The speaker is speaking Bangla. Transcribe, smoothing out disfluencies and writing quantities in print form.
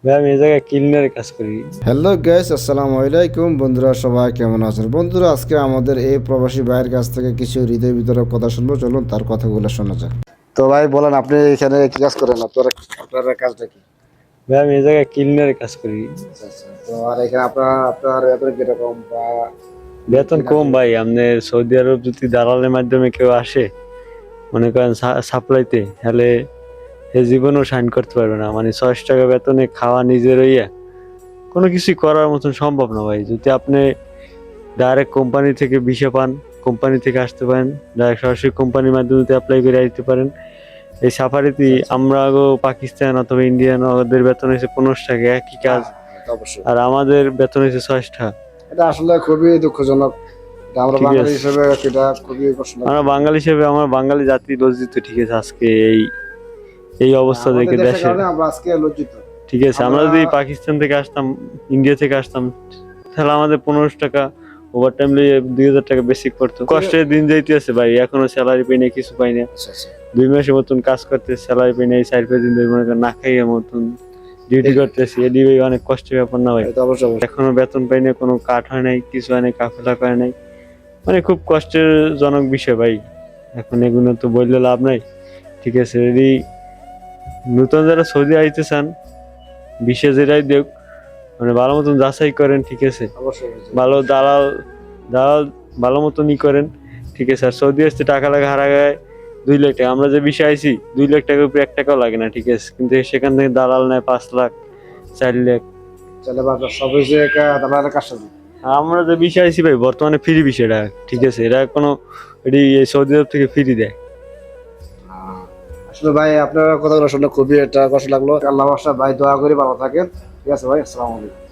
ভাই আমি এই জায়গায় ক্লিনারের কাজ করি। হ্যালো গাইস, আসসালামু আলাইকুম। বন্ধুরা সবাই কেমন আছেন? বন্ধুরা আজকে আমাদের এই প্রবাসী ভাইয়ের কাছ থেকে কিছু হৃদয় বিতরক কথা শুনবো। চলুন তার কথাগুলো শোনা যাক। তো ভাই বলেন, আপনি এখানে কি কাজ করেন? আপনার কাজটা কি? ভাই আমি এই জায়গায় ক্লিনারের কাজ করি। আচ্ছা আচ্ছা। তো আর এখানে আপনার বেতন কিরকম বা বেতন কম ভাই। আপনার সৌদি আরব যদি দালালের মাধ্যমে কেউ আসে, মনে করেন সাপ্লাইতে, তাহলে এ জীবনেও সাইন করতে পারবে না। মানে ৬০০ টাকা বেতনে খাওয়া নিজের হইয়া কোনো কিছুই করার মতন সম্ভব না ভাই। যদি আপনি ডাইরেক্ট কোম্পানি থেকে ভিসা পান, কোম্পানি থেকে আসতে পারেন, ডাইরেক্ট সরাসরি কোম্পানির মাধ্যমে অ্যাপ্লাই করে আসতে পারেন। এই সাফারিতে আমরা পাকিস্তান অথবা ইন্ডিয়ান, ওদের বেতন হয়েছে ১৫ টাকা, একই কাজ। অবশ্যই আর আমাদের বেতন হয়েছে ৬০ টাকা। এটা আসলে খুবই দুঃখজনক। আমরা ঠিক বাঙালি আছে, হিসেবে এটা খুবই কষ্টজনক। আমরা বাঙালি হিসেবে, আমার বাঙালি জাতি লজ্জিত। ঠিক আছে, আজকে এই এই অবস্থা আমাদের দেখে দেশের দেশে। কারণে আমরা আজকে লজ্জিত। ঠিক আছে, আমরা যদি পাকিস্তান থেকে আসতাম, ইন্ডিয়া থেকে আসতাম, তাহলে আমাদের ১৫ টাকা ওভার টাইম লিয়ে ২০০০ টাকা বেসিক পড়তো। কষ্টের দিন যাইতে আছে ভাই, এখনো স্যালারি পাই না, কিছু পাই না। আচ্ছা আচ্ছা। ২ মাসের মতন কাজ করতে স্যালারি পাই না। এই ৪-৫ দিন ধরে মনে করেন না খাইয়ে মতন ডিউটি করতেছি। এটি ভাই অনেক কষ্টের ব্যাপার না ভাই? এটা অবশ্যই অবশ্যই। এখনো বেতন পাই না, কোনো কাট হয় নাই, কিছু হয় নাই, কাফেলা করে নাই। মানে খুব কষ্টের জনক বিষয় ভাই। এখন এগুলো তো বললে লাভ নাই। ঠিক আছে, যদি নতুন যারা সৌদি আইতে চান, বিশেষ যেটাই দেখ, মানে ভালো মতন যাচাই করেন। ঠিক আছে, অবশ্যই ভালো দালাল দালাল ভালো মতন ই করেন। ঠিক আছে, আর সৌদি আসতে টাকা লাগে হারা গায়ে ২ লাখ টাকা। আমরা যে বিষয় আইছি ২ লাখ টাকার উপরে ১ টাকাও লাগে না। ঠিক আছে, কিন্তু সেখান থেকে দালাল নেয় ৫ লাখ, ৪ লাখ। চলে বাবা সব হইছে দালালের কাজ সাথে। আর আমরা যে বিষয় আইছি ভাই বর্তমানে ফ্রি বিষয়টা। ঠিক আছে, এরা কোনো এটি এই সৌদি আরব থেকে ফ্রি দেয়। আসলে ভাই আপনার কথাগুলো শুনে খুবই একটা কষ্ট লাগলো। আল্লাহ ভাই, দোয়া করি ভালো থাকেন। ঠিক আছে ভাই, আসসালামু আলাইকুম।